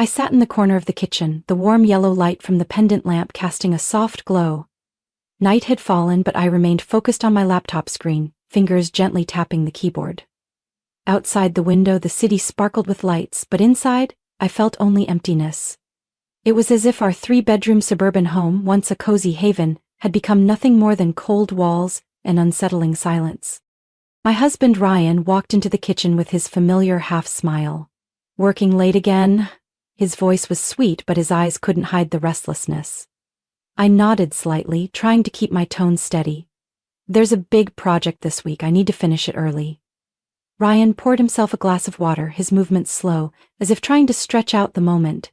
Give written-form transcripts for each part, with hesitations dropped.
I sat in the corner of the kitchen, the warm yellow light from the pendant lamp casting a soft glow. Night had fallen, but I remained focused on my laptop screen, fingers gently tapping the keyboard. Outside the window, the city sparkled with lights, but inside, I felt only emptiness. It was as if our three-bedroom suburban home, once a cozy haven, had become nothing more than cold walls and unsettling silence. My husband Ryan walked into the kitchen with his familiar half-smile. "Working late again?" His voice was sweet, but his eyes couldn't hide the restlessness. I nodded slightly, trying to keep my tone steady. "There's a big project this week, I need to finish it early." Ryan poured himself a glass of water, his movements slow, as if trying to stretch out the moment.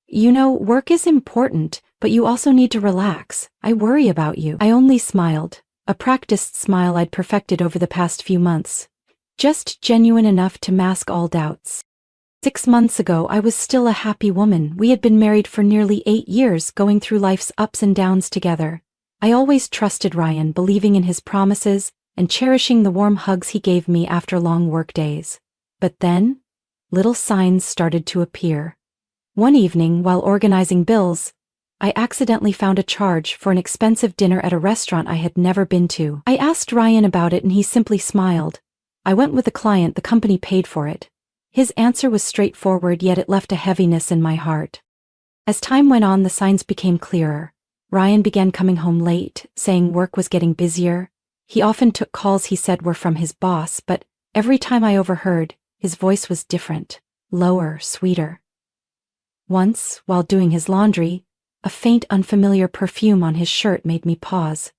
"You know, work is important, but you also need to relax. I worry about you." I only smiled, a practiced smile I'd perfected over the past few months, just genuine enough to mask all doubts. 6 months ago, I was still a happy woman. We had been married for nearly 8 years, going through life's ups and downs together. I always trusted Ryan, believing in his promises and cherishing the warm hugs he gave me after long work days. But then, little signs started to appear. One evening, while organizing bills, I accidentally found a charge for an expensive dinner at a restaurant I had never been to. I asked Ryan about it and he simply smiled. "I went with a client, the company paid for it." His answer was straightforward, yet it left a heaviness in my heart. As time went on, the signs became clearer. Ryan began coming home late, saying work was getting busier. He often took calls he said were from his boss, but every time I overheard, his voice was different, lower, sweeter. Once, while doing his laundry, a faint, unfamiliar perfume on his shirt made me pause.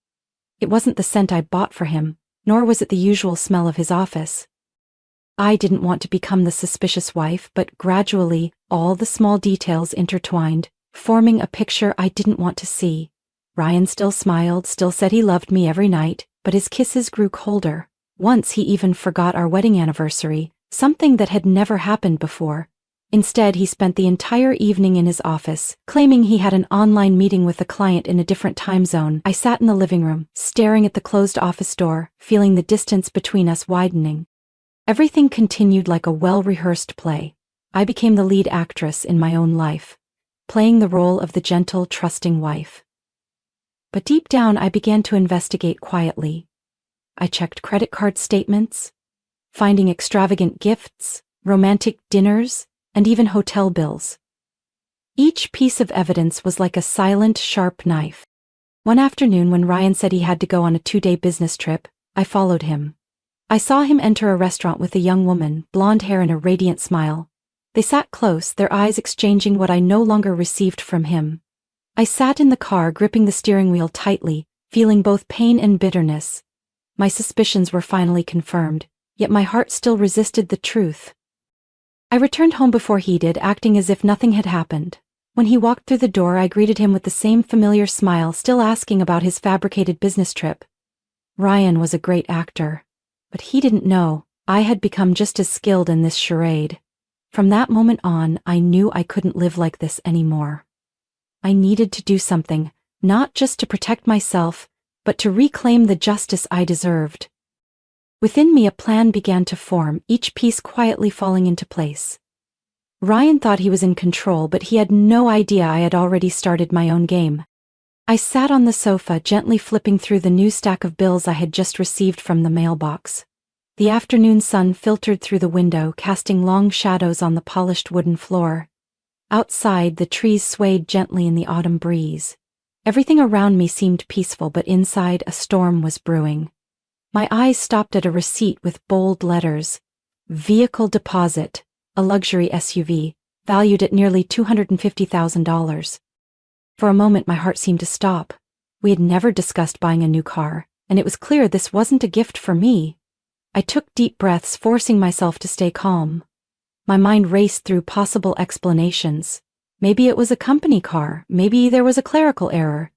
It wasn't the scent I bought for him, nor was it the usual smell of his office. I didn't want to become the suspicious wife, but gradually, all the small details intertwined, forming a picture I didn't want to see. Ryan still smiled, still said he loved me every night, but his kisses grew colder. Once he even forgot our wedding anniversary, something that had never happened before. Instead, he spent the entire evening in his office, claiming he had an online meeting with a client in a different time zone. I sat in the living room, staring at the closed office door, feeling the distance between us widening. Everything continued like a well-rehearsed play. I became the lead actress in my own life, playing the role of the gentle, trusting wife. But deep down, I began to investigate quietly. I checked credit card statements, finding extravagant gifts, romantic dinners, and even hotel bills. Each piece of evidence was like a silent, sharp knife. One afternoon, when Ryan said he had to go on a 2-day business trip, I followed him. I saw him enter a restaurant with a young woman, blonde hair and a radiant smile. They sat close, their eyes exchanging what I no longer received from him. I sat in the car, gripping the steering wheel tightly, feeling both pain and bitterness. My suspicions were finally confirmed, yet my heart still resisted the truth. I returned home before he did, acting as if nothing had happened. When he walked through the door, I greeted him with the same familiar smile, still asking about his fabricated business trip. Ryan was a great actor, but he didn't know I had become just as skilled in this charade. From that moment on, I knew I couldn't live like this anymore. I needed to do something, not just to protect myself, but to reclaim the justice I deserved. Within me, a plan began to form, each piece quietly falling into place. Ryan thought he was in control, but he had no idea I had already started my own game. I sat on the sofa, gently flipping through the new stack of bills I had just received from the mailbox. The afternoon sun filtered through the window, casting long shadows on the polished wooden floor. Outside, the trees swayed gently in the autumn breeze. Everything around me seemed peaceful, but inside, a storm was brewing. My eyes stopped at a receipt with bold letters. Vehicle deposit, a luxury SUV, valued at nearly $250,000. For a moment, my heart seemed to stop. We had never discussed buying a new car, and it was clear this wasn't a gift for me. I took deep breaths, forcing myself to stay calm. My mind raced through possible explanations. Maybe it was a company car, maybe there was a clerical error.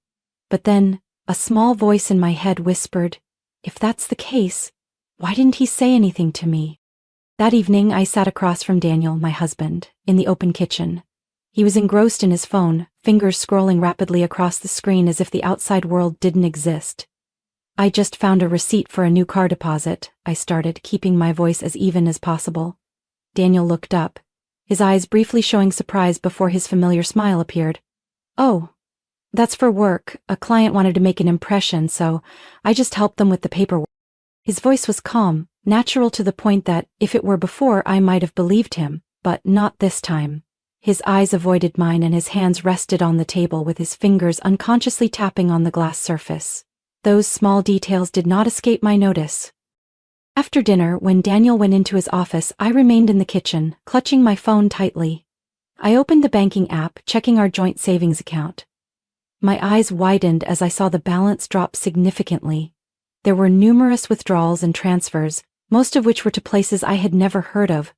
But then, a small voice in my head whispered, "If that's the case, why didn't he say anything to me?" That evening, I sat across from Daniel, my husband, in the open kitchen. He was engrossed in his phone, fingers scrolling rapidly across the screen as if the outside world didn't exist. "I just found a receipt for a new car deposit," I started, keeping my voice as even as possible. Daniel looked up, his eyes briefly showing surprise before his familiar smile appeared. "Oh, that's for work. A client wanted to make an impression, so I just helped them with the paperwork." His voice was calm, natural to the point that, if it were before, I might have believed him, but not this time. His eyes avoided mine and his hands rested on the table with his fingers unconsciously tapping on the glass surface. Those small details did not escape my notice. After dinner, when Daniel went into his office, I remained in the kitchen, clutching my phone tightly. I opened the banking app, checking our joint savings account. My eyes widened as I saw the balance drop significantly. There were numerous withdrawals and transfers, most of which were to places I had never heard of.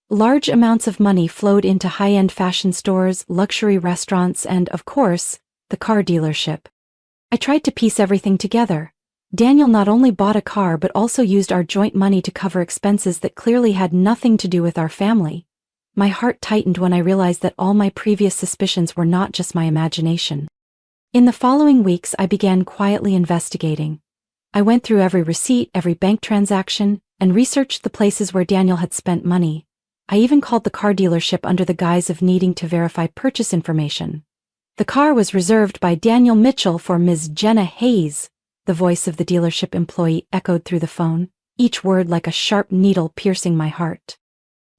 Large amounts of money flowed into high-end fashion stores, luxury restaurants, and, of course, the car dealership. I tried to piece everything together. Daniel not only bought a car but also used our joint money to cover expenses that clearly had nothing to do with our family. My heart tightened when I realized that all my previous suspicions were not just my imagination. In the following weeks, I began quietly investigating. I went through every receipt, every bank transaction, and researched the places where Daniel had spent money. I even called the car dealership under the guise of needing to verify purchase information. "The car was reserved by Daniel Mitchell for Ms. Jenna Hayes," the voice of the dealership employee echoed through the phone, each word like a sharp needle piercing my heart.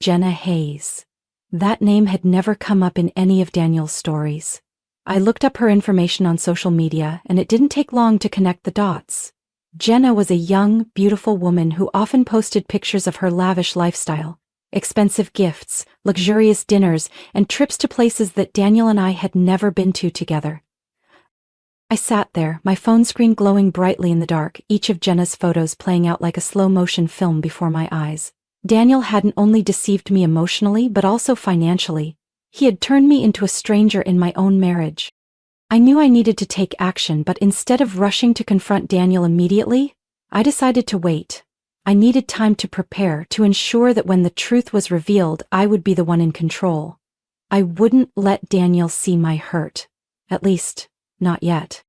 Jenna Hayes. That name had never come up in any of Daniel's stories. I looked up her information on social media, and it didn't take long to connect the dots. Jenna was a young, beautiful woman who often posted pictures of her lavish lifestyle, expensive gifts, luxurious dinners, and trips to places that Daniel and I had never been to together. I sat there, my phone screen glowing brightly in the dark, each of Jenna's photos playing out like a slow-motion film before my eyes. Daniel hadn't only deceived me emotionally but also financially. He had turned me into a stranger in my own marriage. I knew I needed to take action, but instead of rushing to confront Daniel immediately, I decided to wait. I needed time to prepare, to ensure that when the truth was revealed, I would be the one in control. I wouldn't let Daniel see my hurt. At least, not yet.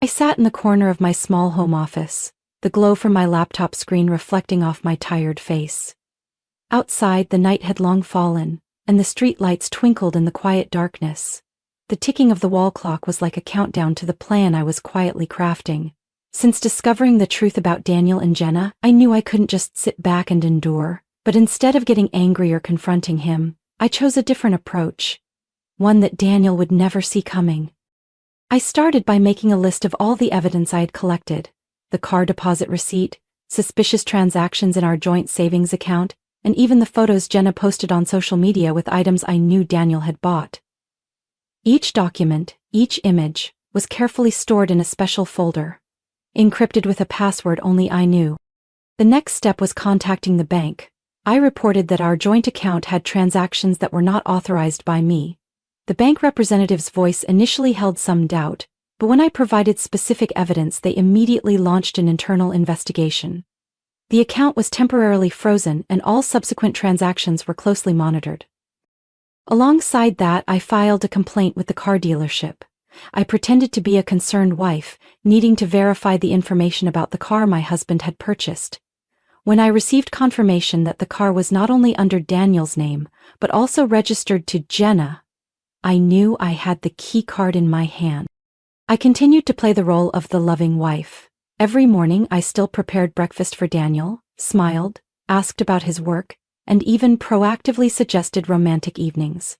I sat in the corner of my small home office, the glow from my laptop screen reflecting off my tired face. Outside, the night had long fallen, and the street lights twinkled in the quiet darkness. The ticking of the wall clock was like a countdown to the plan I was quietly crafting. Since discovering the truth about Daniel and Jenna, I knew I couldn't just sit back and endure, but instead of getting angry or confronting him, I chose a different approach. One that Daniel would never see coming. I started by making a list of all the evidence I had collected: the car deposit receipt, suspicious transactions in our joint savings account, and even the photos Jenna posted on social media with items I knew Daniel had bought. Each document, each image, was carefully stored in a special folder, encrypted with a password only I knew. The next step was contacting the bank. I reported that our joint account had transactions that were not authorized by me. The bank representative's voice initially held some doubt, but when I provided specific evidence, they immediately launched an internal investigation. The account was temporarily frozen, and all subsequent transactions were closely monitored. Alongside that, I filed a complaint with the car dealership. I pretended to be a concerned wife, needing to verify the information about the car my husband had purchased. When I received confirmation that the car was not only under Daniel's name, but also registered to Jenna, I knew I had the key card in my hand. I continued to play the role of the loving wife. Every morning I still prepared breakfast for Daniel, smiled, asked about his work, and even proactively suggested romantic evenings.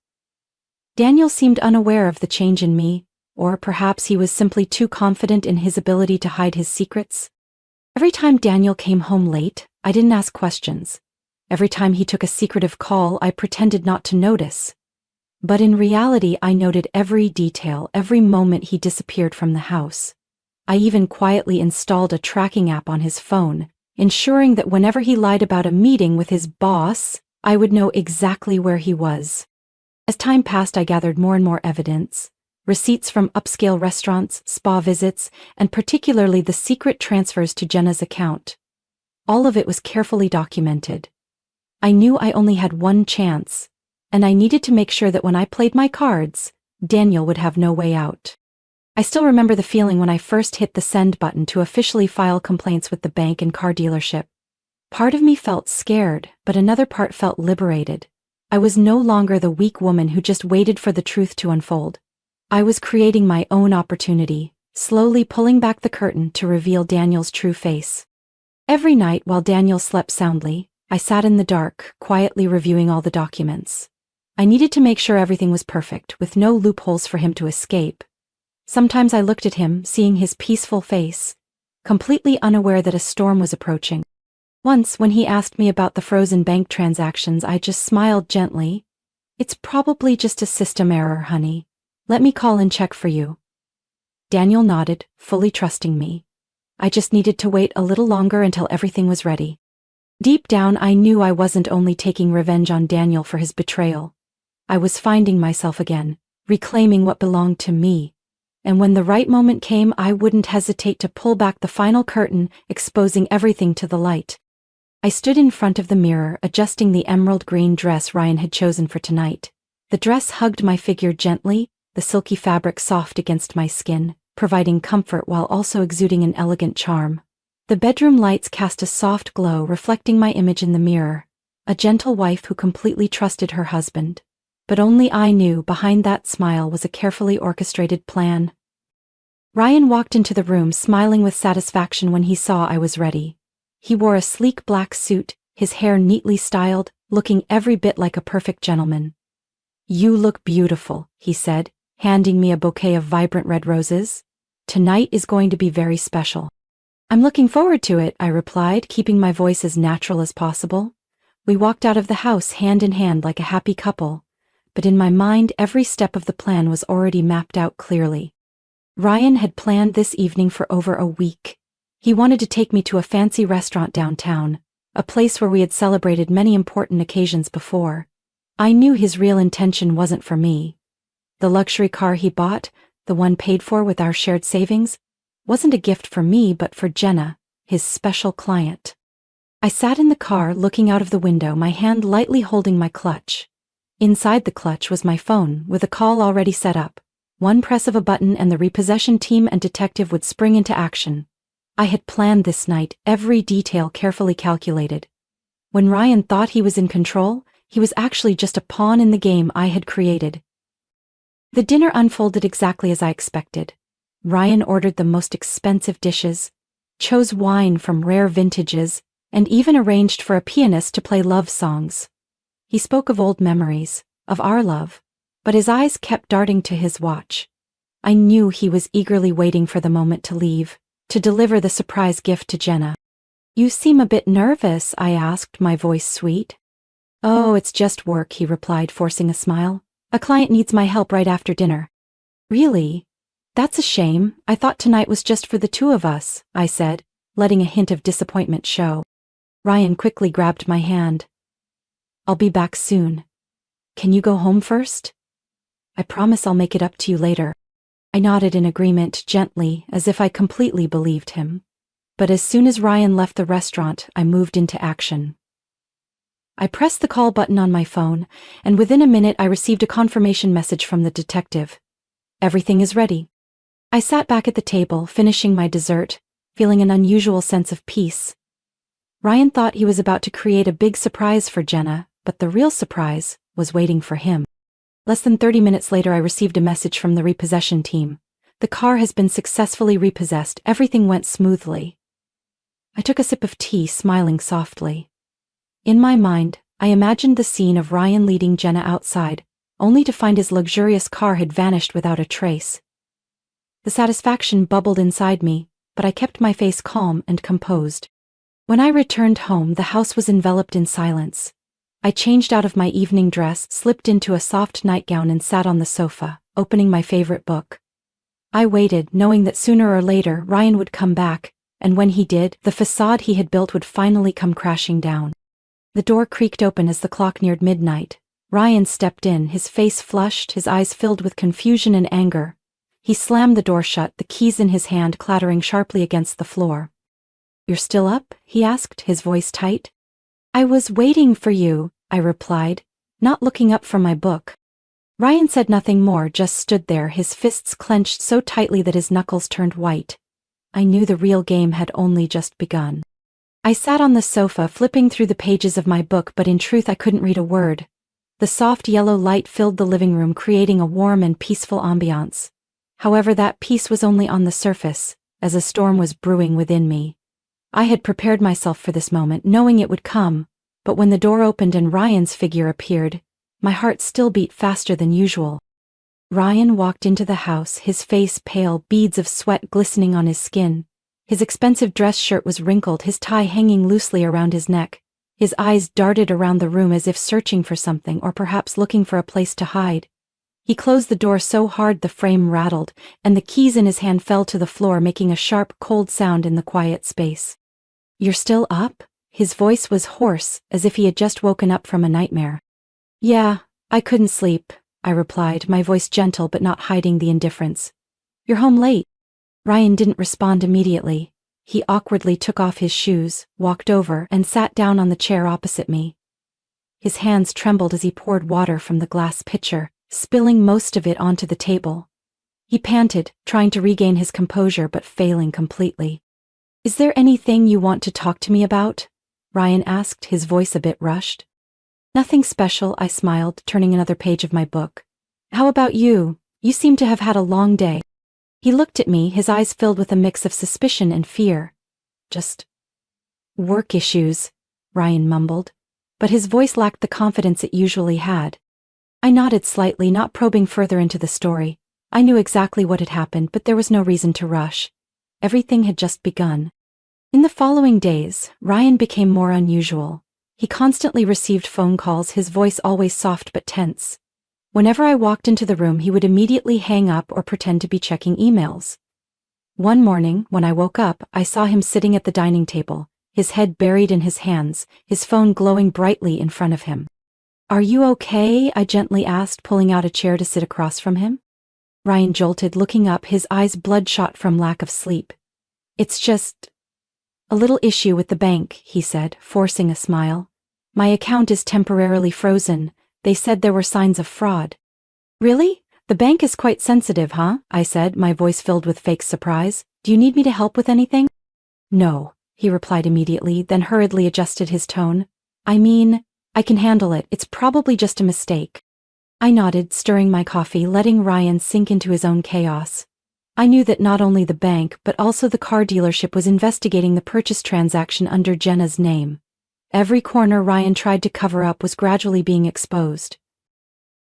Daniel seemed unaware of the change in me, or perhaps he was simply too confident in his ability to hide his secrets. Every time Daniel came home late, I didn't ask questions. Every time he took a secretive call, I pretended not to notice. But in reality, I noted every detail, every moment he disappeared from the house. I even quietly installed a tracking app on his phone, ensuring that whenever he lied about a meeting with his boss, I would know exactly where he was. As time passed, I gathered more and more evidence: receipts from upscale restaurants, spa visits, and particularly the secret transfers to Jenna's account. All of it was carefully documented. I knew I only had one chance, and I needed to make sure that when I played my cards, Daniel would have no way out. I still remember the feeling when I first hit the send button to officially file complaints with the bank and car dealership. Part of me felt scared, but another part felt liberated. I was no longer the weak woman who just waited for the truth to unfold. I was creating my own opportunity, slowly pulling back the curtain to reveal Daniel's true face. Every night while Daniel slept soundly, I sat in the dark, quietly reviewing all the documents. I needed to make sure everything was perfect, with no loopholes for him to escape. Sometimes I looked at him, seeing his peaceful face, completely unaware that a storm was approaching. Once, when he asked me about the frozen bank transactions, I just smiled gently. "It's probably just a system error, honey. Let me call and check for you." Daniel nodded, fully trusting me. I just needed to wait a little longer until everything was ready. Deep down, I knew I wasn't only taking revenge on Daniel for his betrayal. I was finding myself again, reclaiming what belonged to me. And when the right moment came, I wouldn't hesitate to pull back the final curtain, exposing everything to the light. I stood in front of the mirror, adjusting the emerald green dress Ryan had chosen for tonight. The dress hugged my figure gently, the silky fabric soft against my skin, providing comfort while also exuding an elegant charm. The bedroom lights cast a soft glow, reflecting my image in the mirror, a gentle wife who completely trusted her husband. But only I knew behind that smile was a carefully orchestrated plan. Ryan walked into the room smiling with satisfaction when he saw I was ready. He wore a sleek black suit, his hair neatly styled, looking every bit like a perfect gentleman. "You look beautiful," he said, handing me a bouquet of vibrant red roses. "Tonight is going to be very special." "I'm looking forward to it," I replied, keeping my voice as natural as possible. We walked out of the house hand in hand like a happy couple, but in my mind every step of the plan was already mapped out clearly. Ryan had planned this evening for over a week. He wanted to take me to a fancy restaurant downtown, a place where we had celebrated many important occasions before. I knew his real intention wasn't for me. The luxury car he bought, the one paid for with our shared savings, wasn't a gift for me but for Jenna, his special client. I sat in the car looking out of the window, my hand lightly holding my clutch. Inside the clutch was my phone, with a call already set up. One press of a button and the repossession team and detective would spring into action. I had planned this night, every detail carefully calculated. When Ryan thought he was in control, he was actually just a pawn in the game I had created. The dinner unfolded exactly as I expected. Ryan ordered the most expensive dishes, chose wine from rare vintages, and even arranged for a pianist to play love songs. He spoke of old memories, of our love, but his eyes kept darting to his watch. I knew he was eagerly waiting for the moment to leave, to deliver the surprise gift to Jenna. "You seem a bit nervous," I asked, my voice sweet. "Oh, it's just work," he replied, forcing a smile. "A client needs my help right after dinner." "Really? That's a shame. I thought tonight was just for the two of us," I said, letting a hint of disappointment show. Ryan quickly grabbed my hand. "I'll be back soon. Can you go home first? I promise I'll make it up to you later." I nodded in agreement gently, as if I completely believed him. But as soon as Ryan left the restaurant, I moved into action. I pressed the call button on my phone, and within a minute I received a confirmation message from the detective. "Everything is ready." I sat back at the table, finishing my dessert, feeling an unusual sense of peace. Ryan thought he was about to create a big surprise for Jenna, but the real surprise was waiting for him. Less than 30 minutes later, I received a message from the repossession team. "The car has been successfully repossessed. Everything went smoothly." I took a sip of tea, smiling softly. In my mind, I imagined the scene of Ryan leading Jenna outside, only to find his luxurious car had vanished without a trace. The satisfaction bubbled inside me, but I kept my face calm and composed. When I returned home, the house was enveloped in silence. I changed out of my evening dress, slipped into a soft nightgown and sat on the sofa, opening my favorite book. I waited, knowing that sooner or later Ryan would come back, and when he did, the facade he had built would finally come crashing down. The door creaked open as the clock neared midnight. Ryan stepped in, his face flushed, his eyes filled with confusion and anger. He slammed the door shut, the keys in his hand clattering sharply against the floor. "You're still up?" he asked, his voice tight. "I was waiting for you," I replied, not looking up from my book. Ryan said nothing more, just stood there, his fists clenched so tightly that his knuckles turned white. I knew the real game had only just begun. I sat on the sofa, flipping through the pages of my book, but in truth I couldn't read a word. The soft yellow light filled the living room, creating a warm and peaceful ambiance. However, that peace was only on the surface, as a storm was brewing within me. I had prepared myself for this moment, knowing it would come, but when the door opened and Ryan's figure appeared, my heart still beat faster than usual. Ryan walked into the house, his face pale, beads of sweat glistening on his skin. His expensive dress shirt was wrinkled, his tie hanging loosely around his neck. His eyes darted around the room as if searching for something or perhaps looking for a place to hide. He closed the door so hard the frame rattled, and the keys in his hand fell to the floor, making a sharp, cold sound in the quiet space. "You're still up?" His voice was hoarse, as if he had just woken up from a nightmare. "Yeah, I couldn't sleep," I replied, my voice gentle but not hiding the indifference. "You're home late." Ryan didn't respond immediately. He awkwardly took off his shoes, walked over, and sat down on the chair opposite me. His hands trembled as he poured water from the glass pitcher, spilling most of it onto the table. He panted, trying to regain his composure but failing completely. "Is there anything you want to talk to me about?" Ryan asked, his voice a bit rushed. "Nothing special," I smiled, turning another page of my book. "How about you? You seem to have had a long day." He looked at me, his eyes filled with a mix of suspicion and fear. "Just work issues," Ryan mumbled, but his voice lacked the confidence it usually had. I nodded slightly, not probing further into the story. I knew exactly what had happened, but there was no reason to rush. Everything had just begun. In the following days, Ryan became more unusual. He constantly received phone calls, his voice always soft but tense. Whenever I walked into the room, he would immediately hang up or pretend to be checking emails. One morning, when I woke up, I saw him sitting at the dining table, his head buried in his hands, his phone glowing brightly in front of him. "Are you okay?" I gently asked, pulling out a chair to sit across from him. Ryan jolted, looking up, his eyes bloodshot from lack of sleep. "It's just a little issue with the bank," he said, forcing a smile. "My account is temporarily frozen. They said there were signs of fraud." "Really? The bank is quite sensitive, huh?" I said, my voice filled with fake surprise. "Do you need me to help with anything?" "No," he replied immediately, then hurriedly adjusted his tone. "I mean, I can handle it. It's probably just a mistake." I nodded, stirring my coffee, letting Ryan sink into his own chaos. I knew that not only the bank but also the car dealership was investigating the purchase transaction under Jenna's name. Every corner Ryan tried to cover up was gradually being exposed.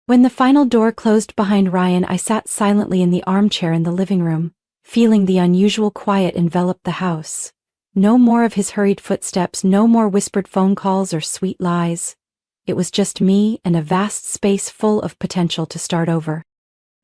When the final door closed behind Ryan, I sat silently in the armchair in the living room, feeling the unusual quiet envelop the house. No more of his hurried footsteps, no more whispered phone calls or sweet lies. It was just me and a vast space full of potential to start over.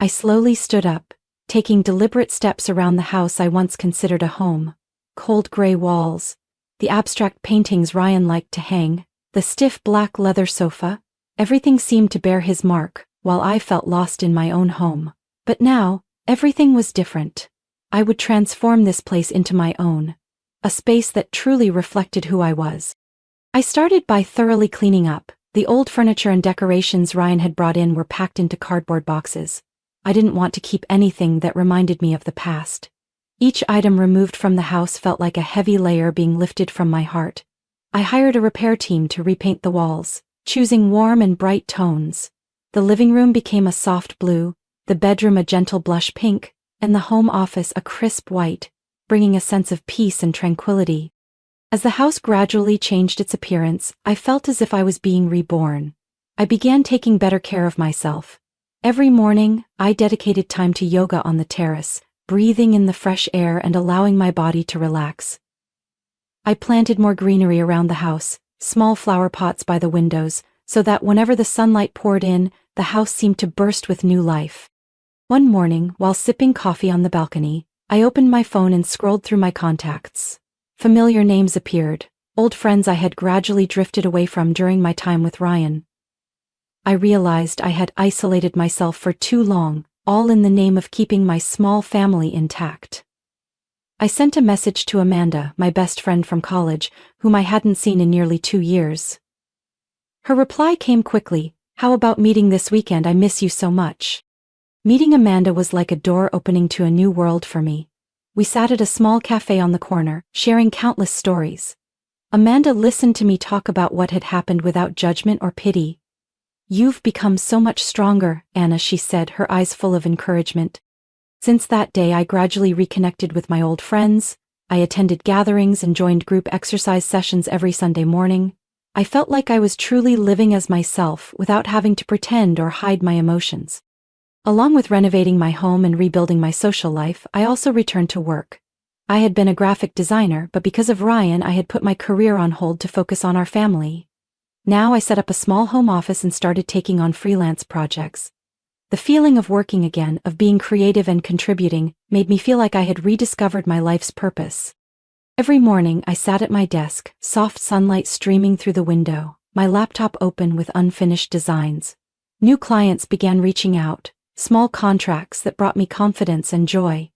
I slowly stood up, taking deliberate steps around the house I once considered a home. Cold gray walls, the abstract paintings Ryan liked to hang, the stiff black leather sofa, everything seemed to bear his mark, while I felt lost in my own home. But now, everything was different. I would transform this place into my own, a space that truly reflected who I was. I started by thoroughly cleaning up. The old furniture and decorations Ryan had brought in were packed into cardboard boxes. I didn't want to keep anything that reminded me of the past. Each item removed from the house felt like a heavy layer being lifted from my heart. I hired a repair team to repaint the walls, choosing warm and bright tones. The living room became a soft blue, the bedroom a gentle blush pink, and the home office a crisp white, bringing a sense of peace and tranquility. As the house gradually changed its appearance, I felt as if I was being reborn. I began taking better care of myself. Every morning, I dedicated time to yoga on the terrace, breathing in the fresh air and allowing my body to relax. I planted more greenery around the house, small flower pots by the windows, so that whenever the sunlight poured in, the house seemed to burst with new life. One morning, while sipping coffee on the balcony, I opened my phone and scrolled through my contacts. Familiar names appeared, old friends I had gradually drifted away from during my time with Ryan. I realized I had isolated myself for too long, all in the name of keeping my small family intact. I sent a message to Amanda, my best friend from college, whom I hadn't seen in nearly 2 years. Her reply came quickly. "How about meeting this weekend? I miss you so much." Meeting Amanda was like a door opening to a new world for me. We sat at a small cafe on the corner, sharing countless stories. Amanda listened to me talk about what had happened without judgment or pity. "You've become so much stronger, Anna," she said, her eyes full of encouragement. Since that day I gradually reconnected with my old friends. I attended gatherings and joined group exercise sessions every Sunday morning. I felt like I was truly living as myself without having to pretend or hide my emotions. Along with renovating my home and rebuilding my social life, I also returned to work. I had been a graphic designer, but because of Ryan, I had put my career on hold to focus on our family. Now I set up a small home office and started taking on freelance projects. The feeling of working again, of being creative and contributing, made me feel like I had rediscovered my life's purpose. Every morning I sat at my desk, soft sunlight streaming through the window, my laptop open with unfinished designs. New clients began reaching out, small contracts that brought me confidence and joy.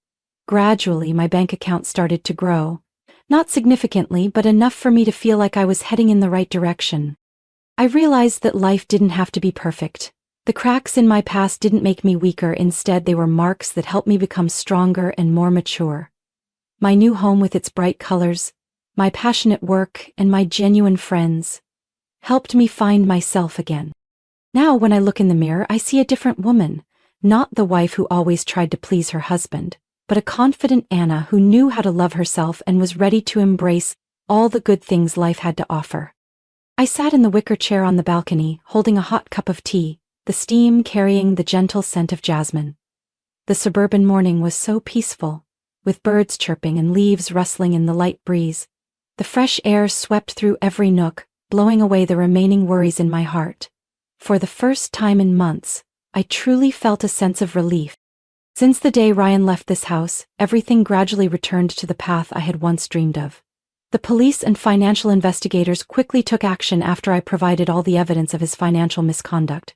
Gradually my bank account started to grow. Not significantly, but enough for me to feel like I was heading in the right direction. I realized that life didn't have to be perfect. The cracks in my past didn't make me weaker, instead they were marks that helped me become stronger and more mature. My new home with its bright colors, my passionate work, and my genuine friends helped me find myself again. Now when I look in the mirror, I see a different woman, not the wife who always tried to please her husband, but a confident Anna who knew how to love herself and was ready to embrace all the good things life had to offer. I sat in the wicker chair on the balcony, holding a hot cup of tea, the steam carrying the gentle scent of jasmine. The suburban morning was so peaceful, with birds chirping and leaves rustling in the light breeze. The fresh air swept through every nook, blowing away the remaining worries in my heart. For the first time in months, I truly felt a sense of relief. Since the day Ryan left this house, everything gradually returned to the path I had once dreamed of. The police and financial investigators quickly took action after I provided all the evidence of his financial misconduct.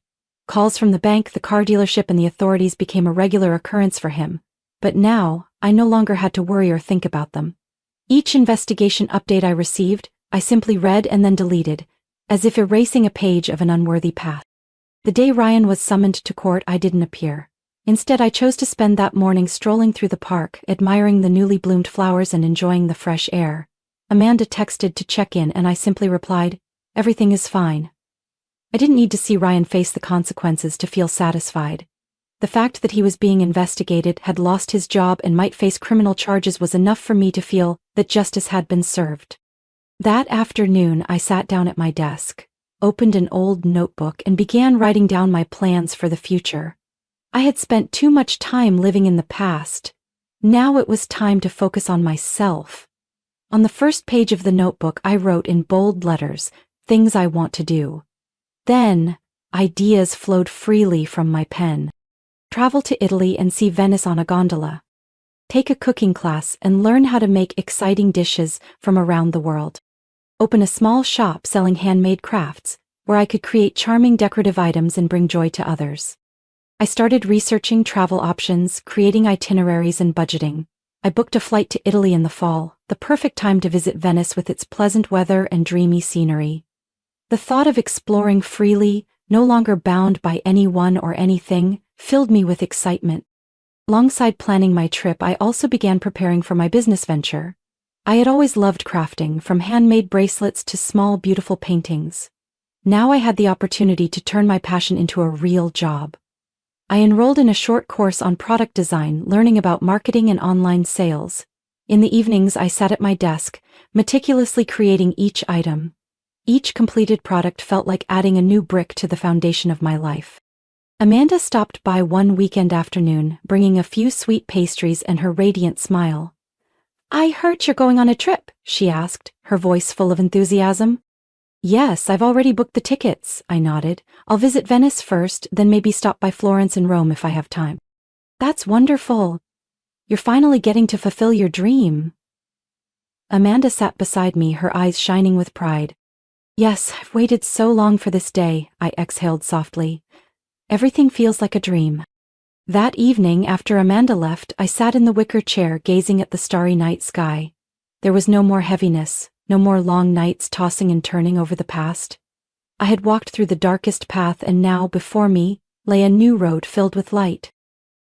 Calls from the bank, the car dealership, and the authorities became a regular occurrence for him. But now, I no longer had to worry or think about them. Each investigation update I received, I simply read and then deleted, as if erasing a page of an unworthy path. The day Ryan was summoned to court, I didn't appear. Instead, I chose to spend that morning strolling through the park, admiring the newly bloomed flowers and enjoying the fresh air. Amanda texted to check in and I simply replied, "Everything is fine." I didn't need to see Ryan face the consequences to feel satisfied. The fact that he was being investigated, had lost his job, and might face criminal charges was enough for me to feel that justice had been served. That afternoon, I sat down at my desk, opened an old notebook, and began writing down my plans for the future. I had spent too much time living in the past. Now it was time to focus on myself. On the first page of the notebook, I wrote in bold letters, things I want to do. Then, ideas flowed freely from my pen. Travel to Italy and see Venice on a gondola. Take a cooking class and learn how to make exciting dishes from around the world. Open a small shop selling handmade crafts, where I could create charming decorative items and bring joy to others. I started researching travel options, creating itineraries and budgeting. I booked a flight to Italy in the fall, the perfect time to visit Venice with its pleasant weather and dreamy scenery. The thought of exploring freely, no longer bound by anyone or anything, filled me with excitement. Alongside planning my trip, I also began preparing for my business venture. I had always loved crafting, from handmade bracelets to small, beautiful paintings. Now I had the opportunity to turn my passion into a real job. I enrolled in a short course on product design, learning about marketing and online sales. In the evenings, I sat at my desk, meticulously creating each item. Each completed product felt like adding a new brick to the foundation of my life. Amanda stopped by one weekend afternoon, bringing a few sweet pastries and her radiant smile. "I heard you're going on a trip," she asked, her voice full of enthusiasm. "Yes, I've already booked the tickets," I nodded. "I'll visit Venice first, then maybe stop by Florence and Rome if I have time." "That's wonderful. You're finally getting to fulfill your dream." Amanda sat beside me, her eyes shining with pride. "Yes, I've waited so long for this day," I exhaled softly. "Everything feels like a dream." That evening, after Amanda left, I sat in the wicker chair gazing at the starry night sky. There was no more heaviness, no more long nights tossing and turning over the past. I had walked through the darkest path, and now, before me, lay a new road filled with light.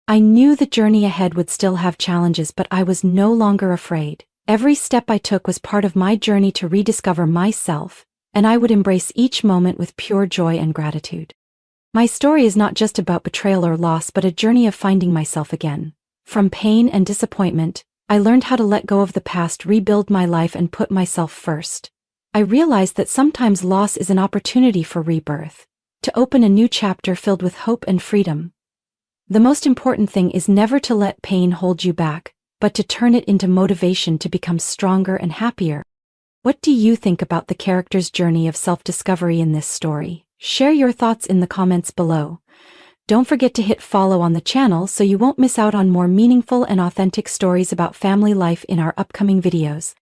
I knew the journey ahead would still have challenges, but I was no longer afraid. Every step I took was part of my journey to rediscover myself, and I would embrace each moment with pure joy and gratitude. My story is not just about betrayal or loss but a journey of finding myself again. From pain and disappointment, I learned how to let go of the past, rebuild my life and put myself first. I realized that sometimes loss is an opportunity for rebirth, to open a new chapter filled with hope and freedom. The most important thing is never to let pain hold you back, but to turn it into motivation to become stronger and happier. What do you think about the character's journey of self-discovery in this story? Share your thoughts in the comments below. Don't forget to hit follow on the channel so you won't miss out on more meaningful and authentic stories about family life in our upcoming videos.